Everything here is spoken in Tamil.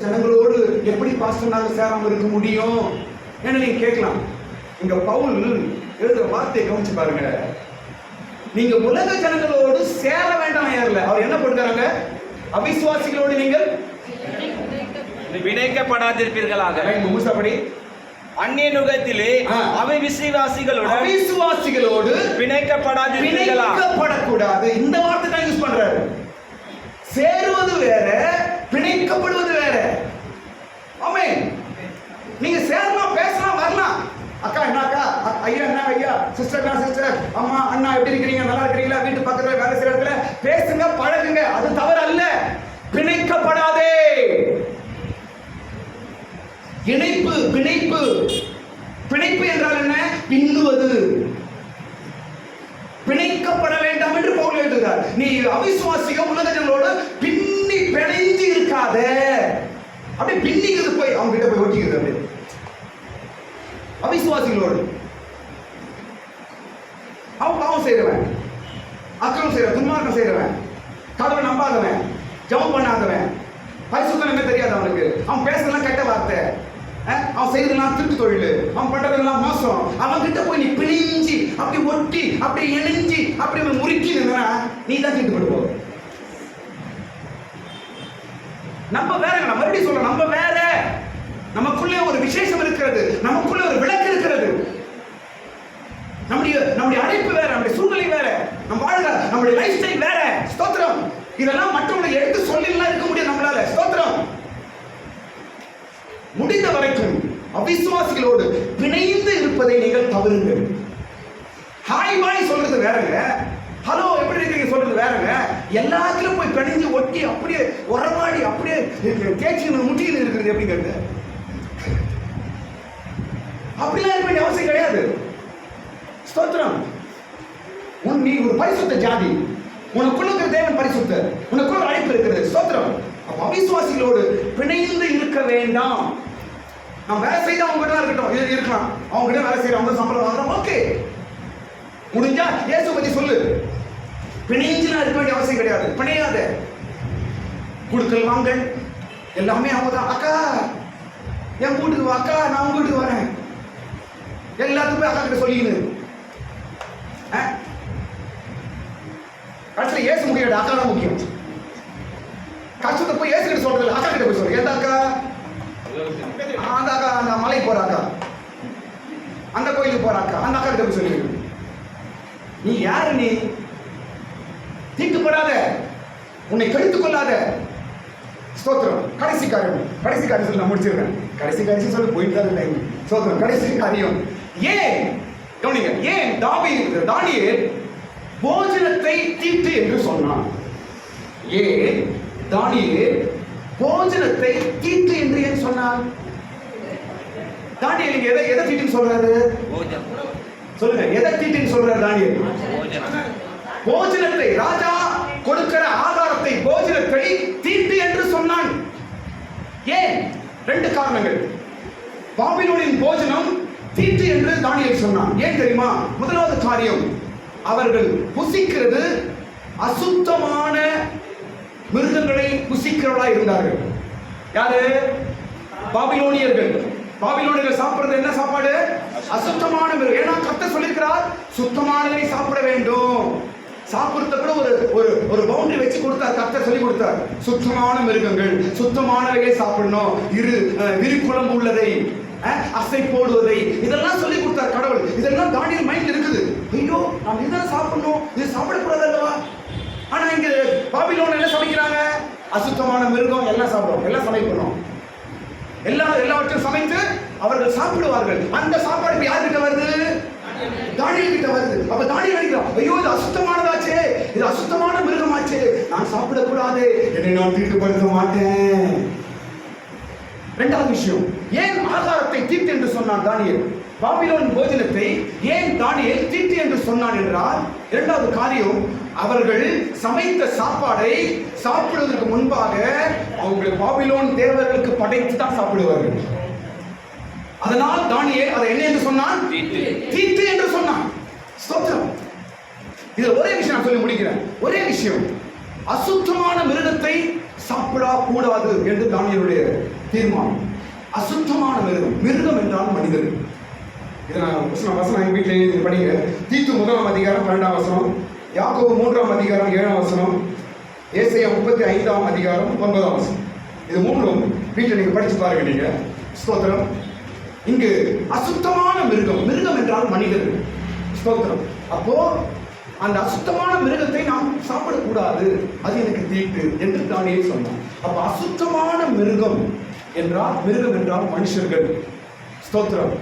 ஜனங்களோடு எப்படி பாஸ்டர் நாங்க சேராம இருக்க முடியும் என்ன நீங்க கேட்கலாம். இங்க பவுல் எழுதுற வார்த்தையை கவனிச்சு பாருங்க. நீங்க உலக ஜனங்களோடு சேர வேண்டாம் யாருல அவர் என்ன போட்டுக்கிறாங்க, அவிசுவாசிகளோடு நீங்கள் வினைக்கப்படாதிருப்பீர்களாக. முழுசாப்படி அந்நிய நுகத்திலே அவிசுவாசிகளோடு பிணைக்கப்படாதிருப்பீர்களாக. இந்த வார்த்தை தான் யூஸ் பண்றாரு. சேருவது வேற, பிணைக்கப்படுவது வேற. ஆமென். நீங்க சேரலாம், பேசலாம், வரலாம். அக்கா என்ன அக்கா, ஐயா என்ன ஐயா, சிஸ்டர் என்ன சிஸ்டர், அம்மா அண்ணா எப்படி இருக்கிறீங்க, நல்லா இருக்கிறீங்களா, வீட்டு பக்கத்துல வேலை செய்யற இடத்துல பேசுங்க, பழகுங்க, அது தவறு அல்ல. பிணைக்கப்படாதே. இணைப்பு, பிணைப்பு. பிணைப்பு என்றால் என்ன? பின்னுவது. பிணைக்கப்பட வேண்டாம் என்று பவுல் எழுதுகிறார். நீ அவிசுவாசிகள் உலக ஜனங்களோடு பின்னி பிணைஞ்சு இருக்காத. அப்படியே பின்னிக்கிறது போய் அவங்க கிட்ட போய் ஒட்டிக்கிறது. அப்படியே அவிசுவாசிகளோடு அவன் பாவம் செய்யறவன், அக்கிரமம் செய்யறவன், துன்மார்க்கம் செய்யறவன், கடவுளை நம்பாதவன், ஜெபம் பண்ணாதவன், பரிசுத்தம் என்ன தெரியாது அவனுக்கு, அவன் பேசுறதெல்லாம் கெட்ட வார்த்தை, அவன் செய்யறதெல்லாம் திருட்டு தொழில், அவன் பண்றதெல்லாம் மோசம், அவன் கிட்ட போய் நீ பிழிஞ்சி அப்படி ஒட்டி அப்படி இணைஞ்சி அப்படி முறுக்கி நின்னா நீ தான் தீட்டுப்பட்டு போவ. நம்ம வேற, நான் மறுபடியும் சொல்றேன், நம்ம வேற. நமக்குள்ளே ஒரு விசேஷம் இருக்கிறது, நமக்குள்ளே ஒரு விளக்கு இருக்கிறது. நம்முடைய அழைப்பு வேற, நம்முடைய சூழ்நிலை வேற, நம்ம வாழ்ற நம்முடைய லைஃப் ஸ்டைல் வேற. ஸ்தோத்திரம். இதெல்லாம் மற்றவங்களை எடுத்து சொல்லிலாம் இருக்க முடியும் நம்மளால. ஸ்தோத்திரம். முடிந்த வரைக்கும் அவிசுவாசிகளோடு பிணைந்து இருப்பதை நீங்கள் தவறுங்கள். ஹாய் பாய் சொல்றது வேறங்க, ஹலோ எப்படி இருக்கீங்க சொல்றது வேறங்க. எல்லாத்திலும் போய் பிணைஞ்சு ஒட்டி அப்படியே உரமாடி அப்படியே கேட்சி முட்டியில் இருக்கிறது எப்படிங்கிறது. அப்படிலாம் இருக்க வேண்டிய அவசியம் கிடையாது. ஸ்தோத்திரம். நீ ஒரு பரிசுத்த ஜாதி, உனக்குள்ள இருக்கிற தேவன் பரிசுத்தர், உனக்குள்ள ஒரு அழைப்பு இருக்கிறது. ஸ்தோத்திரம். அவிசுவாசிகளோடு பிணைந்து இருக்க வேண்டாம். நம்ம வேலை செய்த அவங்க கிட்ட இருக்கட்டும், இருக்கலாம், அவங்க கிட்ட வேலை செய்யற அவங்க சம்பளம் வாங்குறோம், ஓகே. முடிஞ்சா இயேசு பத்தி சொல்லு. பிணைஞ்சுலாம் இருக்க வேண்டிய அவசியம் கிடையாது. பிணையாத. குடுக்கல் வாங்கல் எல்லாமே அவங்க தான். அக்கா என் வீட்டுக்கு வா, அக்கா நான் உங்க வீட்டுக்கு வரேன், எல்லாத்துக்குமே அக்கா கிட்ட சொல்லிக்கணும். கடைசியில் இயேசு முக்கியம், அக்கா தான் முக்கியம். கஷ்டத்தை போய் இயேசு கிட்ட சொல்றது, அக்கா கிட்ட போய் சொல்றேன். எந்த அக்கா? அந்த அக்கா, அந்த மலைக்கு போற அக்கா, அந்த கோயிலுக்கு போற அக்கா, அந்த அக்கா கிட்ட போய் சொல்லி. நீ யாரு? நீ தீட்டுப்படாத, உன்னை கெடுத்துக் கொள்ளாத. ஸ்தோத்திரம். கடைசி காரியம் சொல்லி நான் முடிச்சிருக்கேன். கடைசி காரியம் சொல்லி போயிட்டு தான் இல்லை. ஸ்தோத்திரம். கடைசி காரியம். ஏன் கவனிங்க, ஏன் தானியேல் போஜனத்தை தீட்டு என்று சொன்னான்? ஏன் தானியேல் போஜனத்தை தீட்டு என்று ஏன் சொன்னான்? தானியேல் இங்க எதை தீட்டுன்னு சொல்றாரு? சொல்லுங்க, எதை தீட்டுன்னு சொல்றாரு தானியேல்? போஜனத்தை, ராஜா கொடுக்கிற ஆகாரத்தை, போஜனத்தை தீட்டு என்று சொன்னான். ஏன்? ரெண்டு காரணங்கள். பாபிலோனின் போஜனம் தீட்டு என்று தானியேல் சொன்னான். ஏன் தெரியுமா? முதலாவது காரியம், அவர்கள் புசிக்கிறது அசுத்தமான மிருகங்களை புசிக்கிறவர்களா இருந்தார்கள். யாரு? பாபிலோனியர்கள். பாபிலோனியர்கள் சாப்பிடுறது என்ன சாப்பாடு? அசுத்தமான மிருகம். ஏன்னா கர்த்தர் சொல்லியிருக்கிறார், சுத்தமானதை சாப்பிட வேண்டும். சாப்பிடுறத கூட ஒரு பவுண்டரி வச்சு கொடுத்தார். கர்த்தர் சொல்லி கொடுத்தார், சுத்தமான மிருகங்கள், சுத்தமானவைகளை சாப்பிடணும், விரிக்குழம்பு உள்ளதை, அசை போடுவதை, இதெல்லாம் சொல்லி கொடுத்தார் கடவுள். இதெல்லாம் தானியேல் மைண்ட் இருக்குது. ஐயோ நாம் இதெல்லாம் சாப்பிடணும், இது சாப்பிடக்கூடாது அல்லவா? ஆனா இங்க பாபிலோன் என்ன சமைக்கிறாங்க? அசுத்தமான மிருகம் எல்லாம் சாப்பிடுவோம், எல்லாம் சமைக்கணும், எல்லாவற்றையும் சமைத்து அவர்கள் சாப்பிடுவார்கள். அந்த சாப்பாடு யார்கிட்ட வருது? தானியேல் கிட்ட வருது. அப்ப தானியேல் நினைக்கிறான், ஐயோ இது அசுத்தமானதாச்சே, இது அசுத்தமான மிருகமாச்சே, நான் சாப்பிடக்கூடாது, என்னை நான் தீட்டுப்படுத்த மாட்டேன். இரண்டாவது விஷயம், ஏன் ஆகாரத்தை தீட்டு என்று சொன்னான் தானியேல்? பாபிலோன் போஜனத்தை ஏன் தானியேல் தீட்டு என்று சொன்னான் என்றால், இரண்டாவது காரியம், அவர்கள் சமைத்த சாப்பாடை சாப்பிடுவதற்கு முன்பாக அவர்கள் பாபிலோன் தேவர்களுக்கு படைத்து தான் சாப்பிடுவார்கள். அதனால் தானியேல் அதை என்ன என்று சொன்னான்? தீட்டு என்று சொன்னான். ஸ்தோத்திரம். இதுல ஒரே விஷயம் நான் சொல்லி முடிக்கிறேன். ஒரே விஷயம், அசுத்தமான மிருகத்தை சாப்பிடக்கூடாது என்று தானியேலுடைய தீர்மானம். அசுத்தமான மிருகம், மிருகம் என்றால் மனிதன். இதை நான் வசனம் எங்கள் வீட்டிலேயே படிங்க. தீத்து 1 அதிகாரம் 12 வசனம், யாக்கோபு 3 அதிகாரம் 7 வசனம், ஏசாயா 35 அதிகாரம் 9 வசனம். இது 3 வீட்டில் நீங்க படிச்சு பாருங்க. நீங்க ஸ்தோத்திரம். இங்கு அசுத்தமான மிருகம், மிருகம் என்றால் மனிதன். ஸ்தோத்திரம். அப்போ அந்த அசுத்தமான மிருகத்தை நாம் சாப்பிடக்கூடாது, அது எனக்கு தீட்டு என்று தானியேல் சொன்னான். அப்ப அசுத்தமான மிருகம் என்றால் மனுஷர்கள். ஸ்தோத்திரம்.